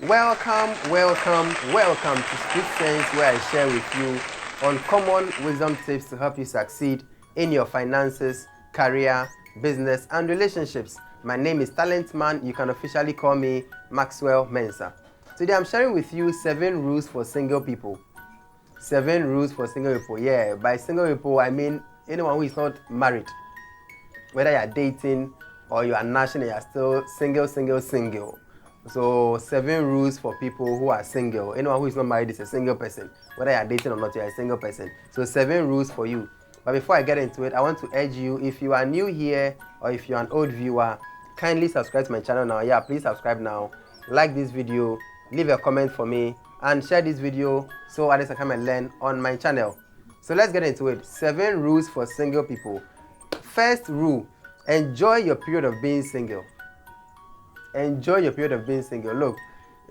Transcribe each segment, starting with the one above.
Welcome to Street Sense, where I share with you uncommon wisdom tips to help you succeed in your finances, career, business, and relationships. My name is Talent Man. You can officially call me Maxwell Mensah. Today I'm sharing with you 7 rules for single people. 7 rules for single people. Yeah, by single people, I mean anyone who is not married. Whether you are dating or you are national, you are still single. So 7 rules for people who are single. Anyone who is not married is a single person. Whether you are dating or not, you are a single person. So 7 rules for you. But before I get into it, I want to urge you, if you are new here or if you're an old viewer, kindly subscribe to my channel now. Yeah, please subscribe now. Like this video, leave a comment for me, and share this video so others can come and learn on my channel. So let's get into it. 7 rules for single people. First rule, enjoy your period of being single. Enjoy your period of being single. Look,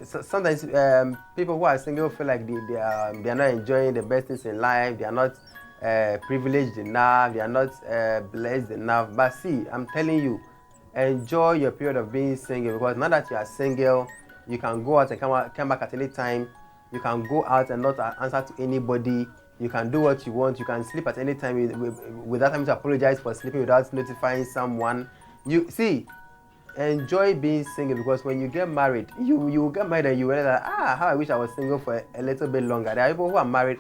sometimes people who are single feel like they are not enjoying the best things in life. They are not privileged enough. They are not blessed enough. But see, I'm telling you, enjoy your period of being single, because now that you are single, you can go out and come back at any time. You can go out and not answer to anybody. You can do what you want. You can sleep at any time without having to apologize for sleeping without notifying someone. You see, enjoy being single, because when you get married, you get married and you realize that, how I wish I was single for a little bit longer. There are people who are married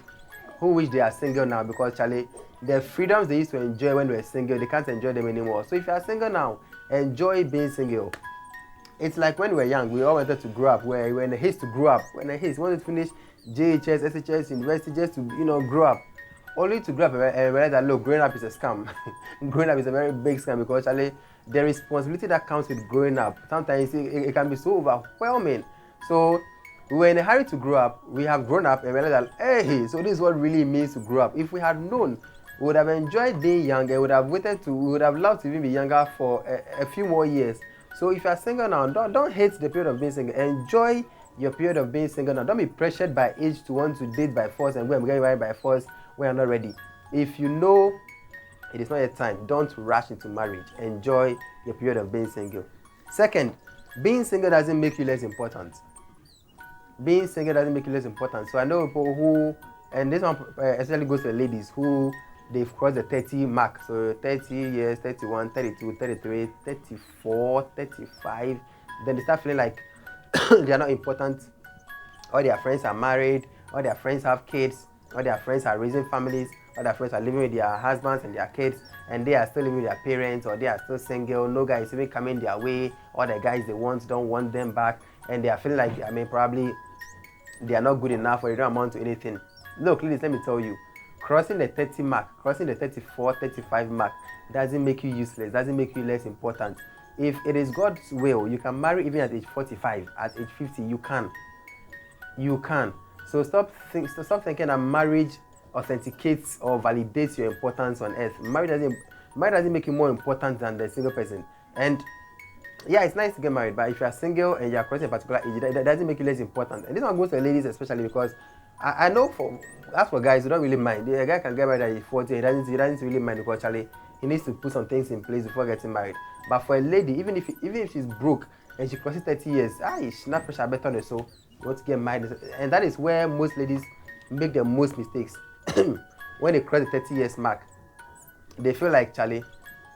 who wish they are single now, because Charlie, the freedoms they used to enjoy when they were single, they can't enjoy them anymore. So if you are single now, enjoy being single. It's like when we were young, we all wanted to grow up. We were in a haste to grow up. When a haste, we wanted to finish JHS, SHS, university, just to grow up. Only to grow up and realize that, look, growing up is a scam. Growing up is a very big scam, because actually the responsibility that comes with growing up, sometimes it can be so overwhelming. So we were in a hurry to grow up. We have grown up and realized that, hey, so this is what really means to grow up. If we had known, we would have enjoyed being young, and we would have loved to even be younger for a few more years. So if you are single now, don't hate the period of being single. Enjoy your period of being single now. Don't be pressured by age to want to date by force and go and get married by force when you're not ready. If you know it is not yet time, don't rush into marriage. Enjoy your period of being single. Second, being single doesn't make you less important. Being single doesn't make you less important. So I know people who, and this one especially goes to the ladies who they've crossed the 30 mark. So 30 years, 31, 32, 33, 34, 35. Then they start feeling like they are not important. All their friends are married. All their friends have kids. All their friends are raising families. All their friends are living with their husbands and their kids. And they are still living with their parents, or they are still single. No guy is even coming their way. All the guys they want don't want them back. And they are feeling like, probably they are not good enough, or they don't amount to anything. Look, ladies, let me tell you. Crossing the 30 mark, crossing the 34, 35 mark doesn't make you useless, doesn't make you less important. If it is God's will, you can marry even at age 45, at age 50, you can. You can. So stop thinking that marriage authenticates or validates your importance on earth. Marriage doesn't make you more important than the single person. And yeah, it's nice to get married, but if you are single and you are crossing a particular age, that doesn't make you less important. And this one goes to the ladies especially, because I know as for guys, you don't really mind. A guy can get married at age 40, he doesn't really mind, because actually he needs to put some things in place before getting married. But for a lady, even if she's broke and she crosses 30 years, she's not pressure better on her, so you want to get married. And that is where most ladies make the most mistakes. When they cross the 30 years mark, they feel like, Charlie,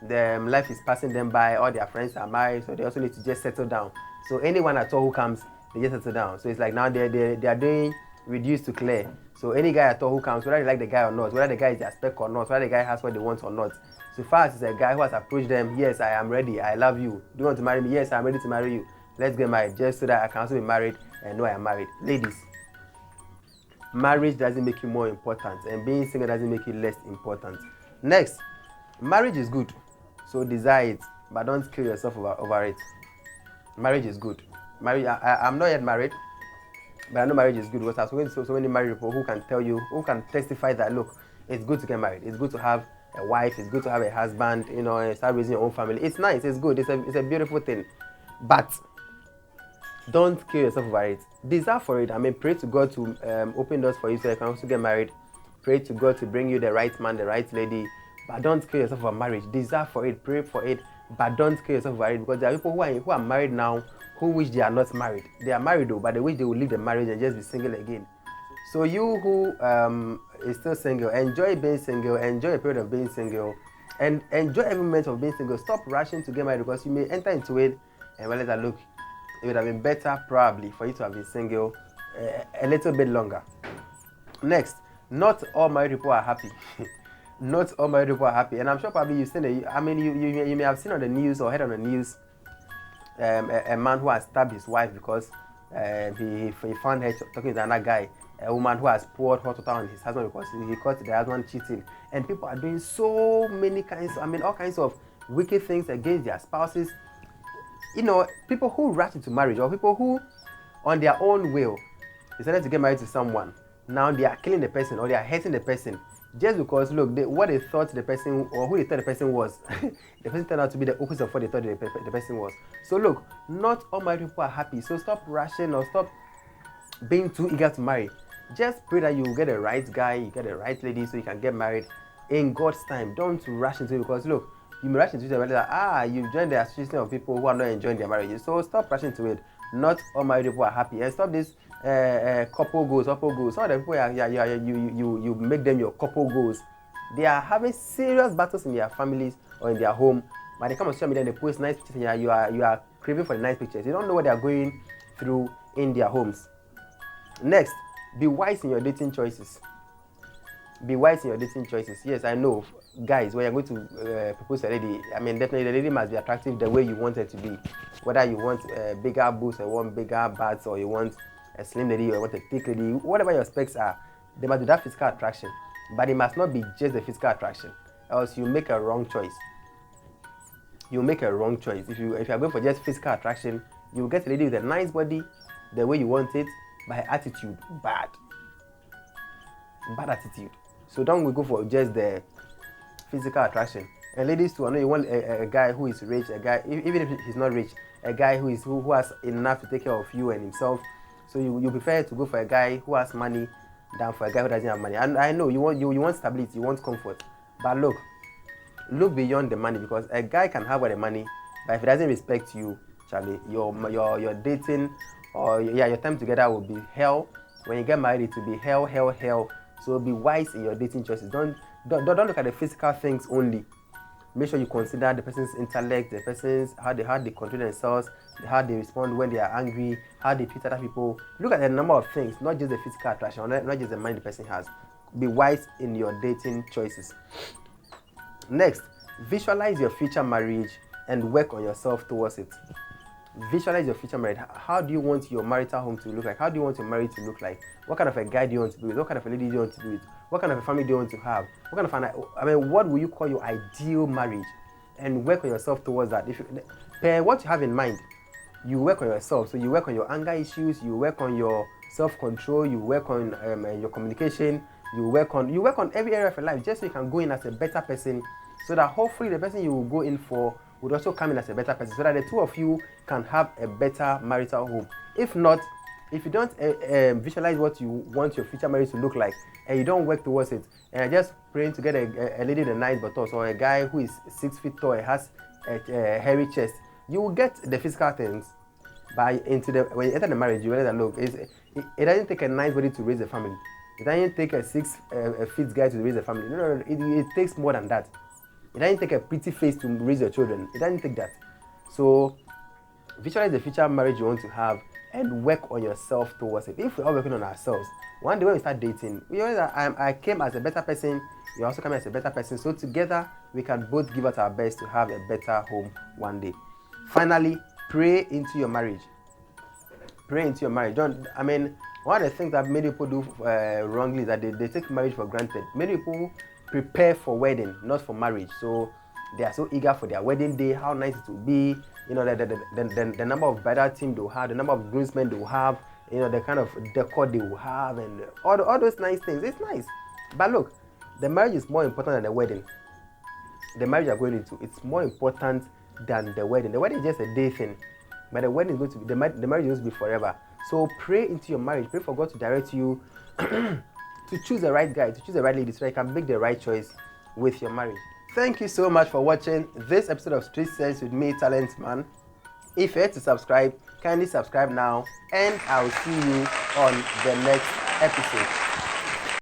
their life is passing them by, all their friends are married, so they also need to just settle down. So anyone at all who comes, they just settle down. So it's like now they are doing reduced to clear. So any guy at all who comes, whether they like the guy or not, whether the guy is their spec or not, whether the guy has what they want or not, so far as it's a guy who has approached them, yes, I am ready, I love you, do you want to marry me? Yes, I'm ready to marry you, let's get married, just so that I can also be married and know I am married. Ladies, marriage doesn't make you more important, and being single doesn't make you less important. Next, marriage is good, so desire it, but don't kill yourself over it. Marriage is good. I'm not yet married, but I know marriage is good, because I've spoken to so many married people who can tell you, who can testify that, look, it's good to get married. It's good to have a wife. It's good to have a husband, and start raising your own family. It's nice. It's good. It's a beautiful thing. But don't kill yourself over it. Desire for it. Pray to God to open doors for you so you can also get married. Pray to God to bring you the right man, the right lady. But don't kill yourself over marriage. Desire for it. Pray for it. but don't kill yourself over it, because there are people who are married now who wish they are not married. They are married though, but they wish they will leave the marriage and just be single again. So you who is still single, enjoy being single, enjoy a period of being single, and enjoy every moment of being single. Stop rushing to get married, because you may enter into it and realize that, look, it would have been better probably for you to have been single a little bit longer. Next, not all married people are happy. Not all married people are happy, and I'm sure probably you've seen it. I mean, you may have seen on the news or heard on the news a man who has stabbed his wife because he found her talking to another guy. A woman who has poured hot water on his husband because he caught the husband cheating. And people are doing so many kinds, all kinds of wicked things against their spouses. You know, people who rush into marriage, or people who, on their own will, decided to get married to someone. Now they are killing the person, or they are hurting the person, just because, look, what they thought the person, or who they thought the person was, the person turned out to be the opposite of what they thought the person was. So look, not all married people are happy. So stop rushing, or stop being too eager to marry. Just pray that you get the right guy, you get the right lady, so you can get married in God's time. Don't rush into it, because look, you may rush into it and realize that you've joined the association of people who are not enjoying their marriages. So stop rushing into it. Not all married people are happy, and stop this couple goals. Some of the people you make them your couple goals. They are having serious battles in their families or in their home, but they come on social media and they post nice pictures, and you are craving for the nice pictures. You don't know what they are going through in their homes. Next, be wise in your dating choices. Be wise in your dating choices. Yes, I know, guys, when you're going to propose to a lady, I mean, definitely the lady must be attractive the way you want her to be. Whether you want bigger boobs, or you want bigger butts, or you want a slim lady, or you want a thick lady, whatever your specs are, there must be that physical attraction. But it must not be just the physical attraction, else you make a wrong choice. You make a wrong choice. If you are going for just physical attraction, you will get a lady with a nice body, the way you want it, but her attitude bad attitude. So don't go for just the physical attraction. And ladies too, I know you want a guy who is rich, a guy, even if he's not rich, a guy who has enough to take care of you and himself. So you prefer to go for a guy who has money than for a guy who doesn't have money. And I know you want stability, you want comfort, but look beyond the money, because a guy can have all the money, but if he doesn't respect you, Charlie, your dating or your time together will be hell. When you get married, it will be hell. So be wise in your dating choices. Don't look at the physical things only. Make sure you consider the person's intellect, the person's how they control themselves, how they respond when they are angry, how they treat other people. Look at a number of things, not just the physical attraction, not just the money the person has. Be wise in your dating choices. Next, visualize your future marriage and work on yourself towards it. Visualize your future marriage. How do you want your marital home to look like? How do you want your marriage to look like? What kind of a guy do you want to be with? What kind of a lady do you want to be with? What kind of a family do you want to have? What will you call your ideal marriage? And work on yourself towards that. What you have in mind, you work on yourself. So you work on your anger issues, you work on your self-control, you work on your communication, you work on every area of your life, just so you can go in as a better person, so that hopefully the person you will go in for would also come in as a better person, so that the two of you can have a better marital home. If not, if you don't visualize what you want your future marriage to look like, and you don't work towards it, and you're just praying to get a lady with a nice buttocks, or a guy who is 6 feet tall and has a hairy chest, you will get the physical things. But when you enter the marriage, you realize that, look, it doesn't take a nice body to raise a family. It doesn't take a 6 feet guy to raise a family. No, it takes more than that. It doesn't take a pretty face to raise your children. It doesn't take that. So visualize the future marriage you want to have and work on yourself towards it. If we're all working on ourselves, one day when we start dating, we realize that I came as a better person, you're also coming as a better person. So together we can both give us our best to have a better home one day. Finally, pray into your marriage. Pray into your marriage. One of the things that many people do wrongly is that they take marriage for granted. Many people prepare for wedding, not for marriage. So they are so eager for their wedding day, how nice it will be, the number of bridal team they will have, the number of groomsmen they will have, the kind of decor they will have, and all those nice things. It's nice. But look, the marriage is more important than the wedding. The marriage you're going into, it's more important than the wedding. The wedding is just a day thing, but the wedding is going to be, the marriage is going to be forever. So pray into your marriage. Pray for God to direct you to choose the right guy, to choose the right lady, so that you can make the right choice with your marriage. Thank you so much for watching this episode of Street Sense with me, Talent Man. If you're yet to subscribe, kindly subscribe now, and I'll see you on the next episode.